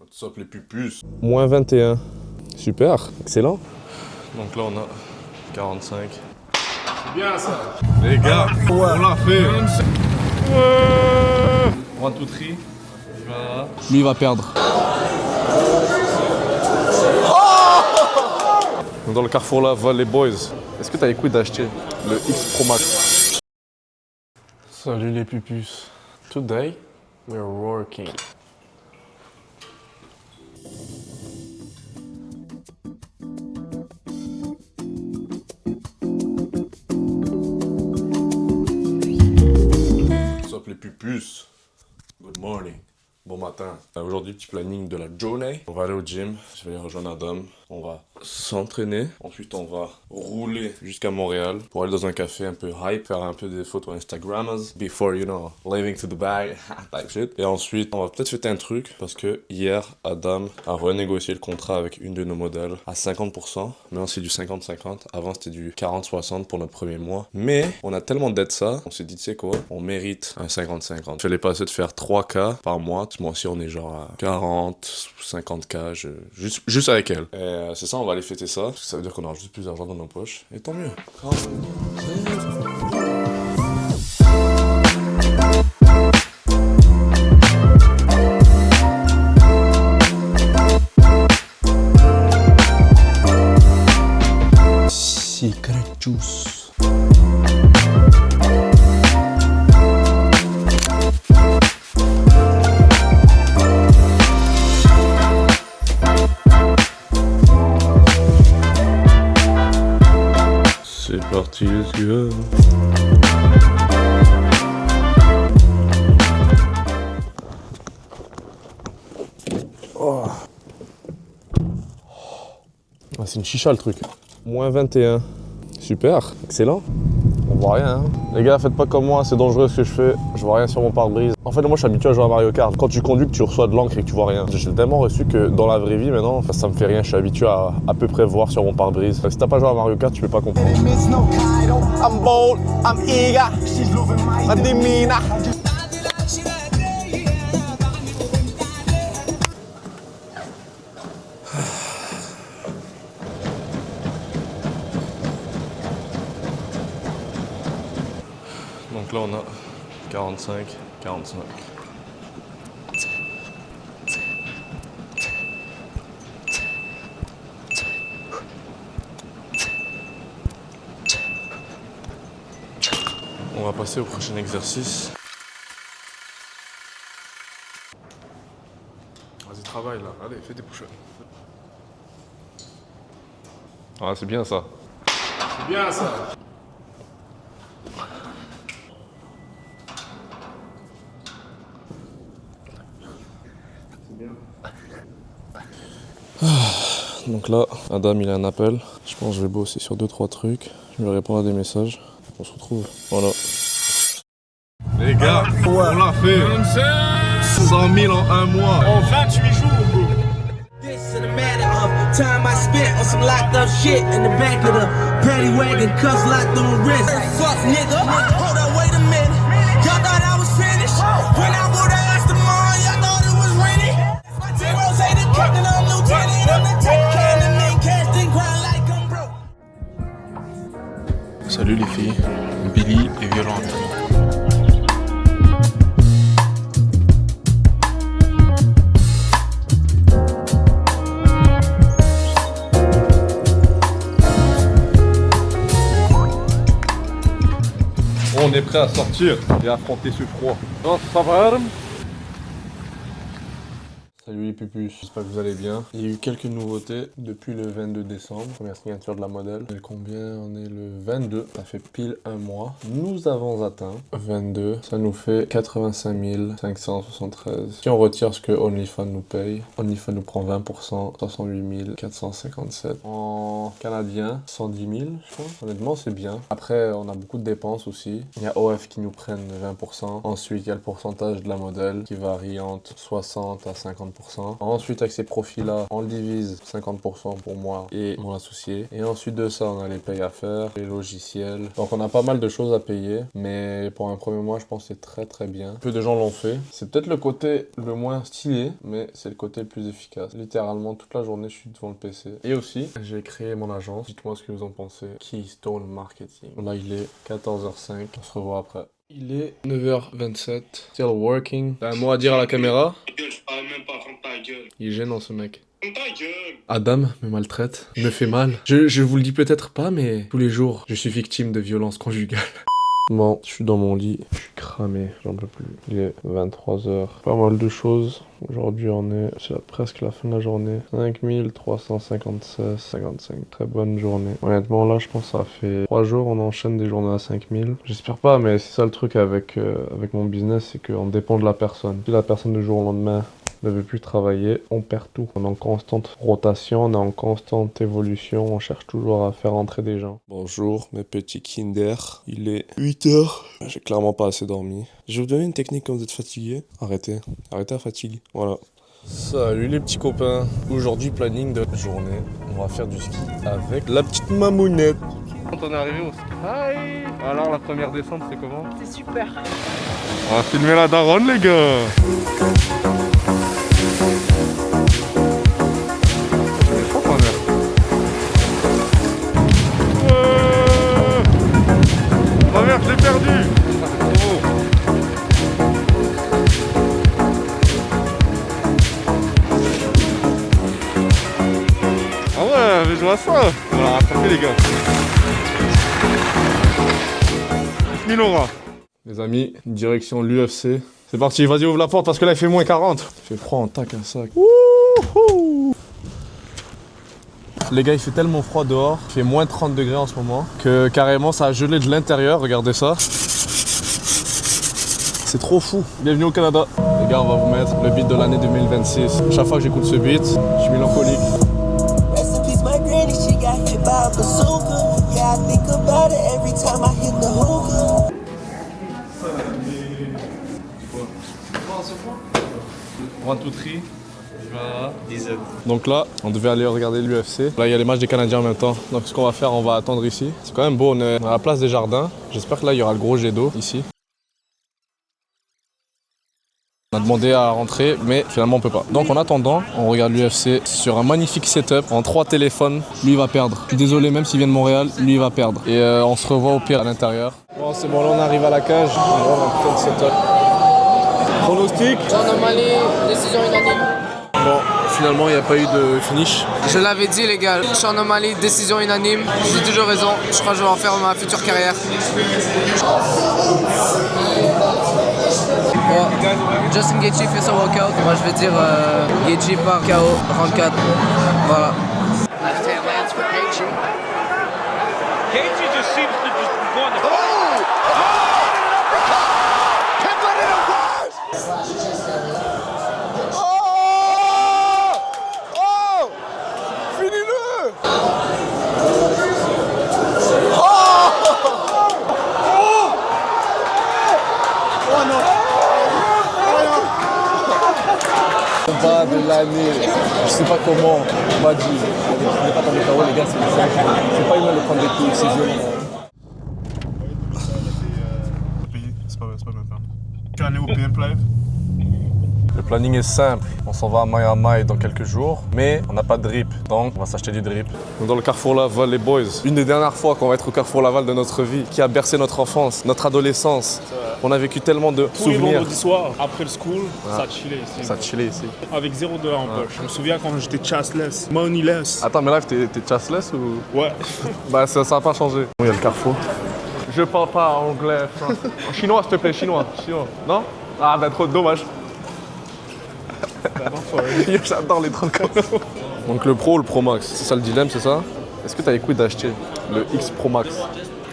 What's up les pupus? Moins 21. Super, excellent. Donc là on a 45. C'est bien ça. Les gars, on l'a fait. 1, 2, 3. Voilà. Lui il va perdre. Dans le carrefour là, va les boys. Est-ce que t'as écouté d'acheter le X Pro Max? Salut les pupus. Today, we're working. What's up les pupus? Good morning. Bon matin. Aujourd'hui, petit planning de la journée. On va aller au gym. Je vais aller rejoindre Adam. On va s'entraîner. Ensuite, on va rouler jusqu'à Montréal pour aller dans un café un peu hype, faire un peu des photos Instagrammers before, you know, leaving to Dubai, type shit. Et ensuite, on va peut-être fêter un truc parce que hier, Adam a renégocié le contrat avec une de nos modèles à 50%. Maintenant, c'est du 50-50. Avant, c'était du 40-60 pour notre premier mois. Mais on a tellement d'aides ça, on s'est dit, tu sais quoi, on mérite un 50-50. Il fallait passer de faire 3K par mois. Ce mois-ci, on est genre à 40, 50K, juste avec elle. Et c'est ça, on va aller fêter ça. Parce que ça veut dire qu'on aura juste plus d'argent dans nos poches. Et tant mieux. Secret juice. C'est parti, let's go. Ah, c'est une chicha le truc. Moins 21. Super, excellent. On voit rien. Hein. Les gars, faites pas comme moi, c'est dangereux ce que je fais. Je vois rien sur mon pare-brise. En fait, moi je suis habitué à jouer à Mario Kart. Quand tu conduis, que tu reçois de l'encre et que tu vois rien. J'ai tellement reçu que dans la vraie vie maintenant, ça me fait rien. Je suis habitué à peu près voir sur mon pare-brise. Si t'as pas joué à Mario Kart, tu peux pas comprendre. I'm bold, I'm eager, I'm demeanor. Donc là, on a 45. On va passer au prochain exercice. Vas-y, travaille là. Allez, fais des push-ups. Ah, c'est bien ça. C'est bien ça. Donc là, Adam il a un appel. Je pense que je vais bosser sur 2-3 trucs. Je vais répondre à des messages. On se retrouve. Voilà. Les gars, on l'a fait. 100 000 en un mois. En 28 jours, bro. This is a matter of time I spent on some locked up shit in the back of the paddy wagon, cuffs locked on wrist. Fuck nigga, hold up, wait a minute. Y'all thought I was finished? When I would ask tomorrow, y'all thought it was ready? My T-Rose ain't the captain, I'm lieutenant. I'm the tech can, the main casting grind like I'm broke. Salut les filles, Billy est violente. On est prêt à sortir et à affronter ce froid. Oh, ça va, Adam? Salut les pupus, j'espère que vous allez bien. Il y a eu quelques nouveautés depuis le 22 décembre, première signature de la modèle. Et combien? On est le 22, ça fait pile un mois. Nous avons atteint 22, ça nous fait 85 573. Si on retire ce que OnlyFans nous paye, OnlyFans nous prend 20%, 68 457. En canadien, 110 000, je crois. Honnêtement, c'est bien. Après, on a beaucoup de dépenses aussi. Il y a OF qui nous prennent 20%. Ensuite, il y a le pourcentage de la modèle qui varie entre 60 à 50%. 50%. Ensuite, avec ces profits-là, on le divise 50% pour moi et mon associé. Et ensuite de ça, on a les payes à faire, les logiciels. Donc on a pas mal de choses à payer, mais pour un premier mois, je pense que c'est très très bien. Peu de gens l'ont fait. C'est peut-être le côté le moins stylé, mais c'est le côté le plus efficace. Littéralement, toute la journée, je suis devant le PC. Et aussi, j'ai créé mon agence. Dites-moi ce que vous en pensez. Keystone Marketing. Là, il est 14h05. On se revoit après. Il est 9h27. Still working. T'as un mot à dire à la caméra? Je parle même pas, ferme ta gueule. Il est gênant ce mec. Ferme ta gueule. Adam me maltraite, me fait mal. Je vous le dis peut-être pas, mais tous les jours, je suis victime de violences conjugales. Bon, je suis dans mon lit, je suis cramé, j'en peux plus. Il est 23h. Pas mal de choses. Aujourd'hui, c'est presque la fin de la journée. 5356,55. Très bonne journée. Honnêtement, là, je pense que ça fait 3 jours, on enchaîne des journées à 5000. J'espère pas, mais c'est ça le truc avec mon business, c'est qu'on dépend de la personne. Si la personne du jour au lendemain ne veut plus travailler, on perd tout. On est en constante rotation, on est en constante évolution, on cherche toujours à faire entrer des gens. Bonjour mes petits Kinder, il est 8h. J'ai clairement pas assez dormi. Je vais vous donner une technique quand vous êtes fatigué. Arrêtez la fatigue. Voilà. Salut les petits copains. Aujourd'hui, planning de journée. On va faire du ski avec la petite mamounette. Quand on est arrivé au ski. Hi. Alors la première descente, c'est comment? C'est super. On va filmer la daronne les gars. Je l'ai perdu. Ah ouais, mais je vois ça. On va la rattraper les gars. 1000 €. Les amis, direction l'UFC. C'est parti, vas-y ouvre la porte parce que là il fait moins 40. Il fait froid, on tac un sac. Wouhou. Les gars, il fait tellement froid dehors, il fait moins 30 degrés en ce moment, que carrément ça a gelé de l'intérieur, regardez ça. C'est trop fou. Bienvenue au Canada. Les gars, on va vous mettre le beat de l'année 2026. Chaque fois que j'écoute ce beat, je suis mélancolique. Rest in peace, my granny, she got hit by a bazooka. Yeah, I think about it every time I hit the hookah. 1, 2, 3. Donc là, on devait aller regarder l'UFC. Là, il y a les matchs des Canadiens en même temps. Donc ce qu'on va faire, on va attendre ici. C'est quand même beau, on est à la place des jardins. J'espère que là, il y aura le gros jet d'eau ici. On a demandé à rentrer, mais finalement on peut pas. Donc en attendant, on regarde l'UFC sur un magnifique setup en 3 téléphones. Lui il va perdre. Je suis désolé, même s'il vient de Montréal, lui il va perdre. Et on se revoit au pire à l'intérieur. Bon, c'est bon, là on arrive à la cage. On va voir un peu de setup. Pronostic. Sean O'Malley, décision unanime. Bon, finalement il n'y a pas eu de finish. Je l'avais dit les gars, Sean O'Malley, décision unanime. J'ai toujours raison, je crois que je vais en faire ma future carrière. Bon, Justin Gaethje fait son walkout. Moi je vais dire Gaethje par KO, round 4. Voilà. Gaethje just seems to just go on the... Combat de l'année, je sais pas comment, on m'a dit, on n'est pas tombé KO les gars, c'est pas humain de prendre des coups, c'est violent. C'est pas bien tu es allé au PMP Live? Le planning est simple, on s'en va à Miami dans quelques jours, mais on n'a pas de drip, donc on va s'acheter du drip. Dans le Carrefour Laval, les boys, une des dernières fois qu'on va être au Carrefour Laval de notre vie, qui a bercé notre enfance, notre adolescence. On a vécu tellement de Tous les souvenirs. vendredis soirs, après le school, ça chillait ici. Ça chillait ici. Avec 0 $ en poche. Je me souviens quand j'étais chassless, moneyless. Attends, mais là, t'es chassless ou? Ouais. Bah, ça n'a pas changé. Il y a le Carrefour. Je parle pas anglais, français. Chinois, s'il te plaît, chinois. Non? Ah, bah, trop dommage. J'adore les trucs comme ça. Donc, le Pro ou le Pro Max, c'est ça le dilemme, c'est ça? Est-ce que t'as les couilles d'acheter le X Pro Max?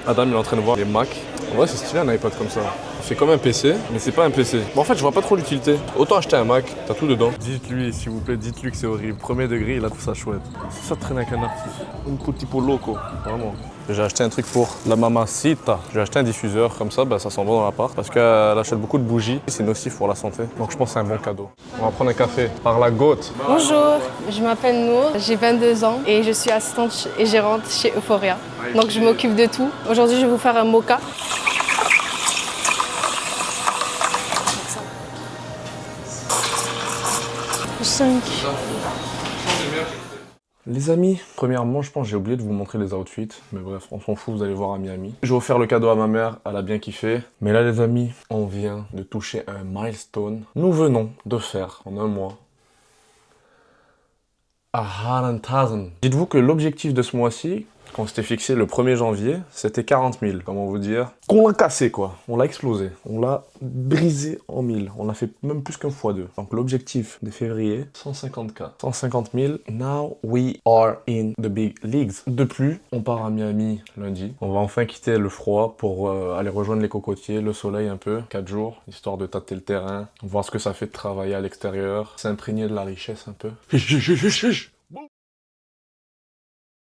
Adam, il est en train de voir les Mac. En vrai, c'est stylé un iPod comme ça. fait comme un PC, mais c'est pas un PC. Bon, en fait, je vois pas trop l'utilité. Autant acheter un Mac, t'as tout dedans. Dites-lui, s'il vous plaît, dites-lui que c'est horrible. Premier degré, il a trouvé ça chouette. C'est ça de traîner avec un artiste. Un coup tipo loco, vraiment. J'ai acheté un truc pour la mamacita. J'ai acheté un diffuseur, comme ça, bah, ça sent bon dans l'appart. Parce qu'elle achète beaucoup de bougies, c'est nocif pour la santé. Donc je pense que c'est un bon cadeau. On va prendre un café par la goutte. Bonjour, je m'appelle Nour, j'ai 22 ans et je suis assistante et gérante chez Euphoria. Donc je m'occupe de tout. Aujourd'hui, je vais vous faire un mocha. Les amis, premièrement, je pense que j'ai oublié de vous montrer les outfits. Mais bref, on s'en fout, vous allez voir à Miami. J'ai offert le cadeau à ma mère, elle a bien kiffé. Mais là, les amis, on vient de toucher un milestone. Nous venons de faire, en un mois, 100,000. Dites-vous que l'objectif de ce mois-ci, quand on s'était fixé le 1er janvier, c'était 40 000. Comment vous dire? Qu'on l'a cassé, quoi. On l'a explosé. On l'a brisé en 1000. On a fait même plus qu'un x2. Donc l'objectif de février, 150K. 150 000. Now we are in the big leagues. De plus, on part à Miami lundi. On va enfin quitter le froid pour aller rejoindre les cocotiers, le soleil un peu. 4 jours, histoire de tâter le terrain, voir ce que ça fait de travailler à l'extérieur, s'imprégner de la richesse un peu.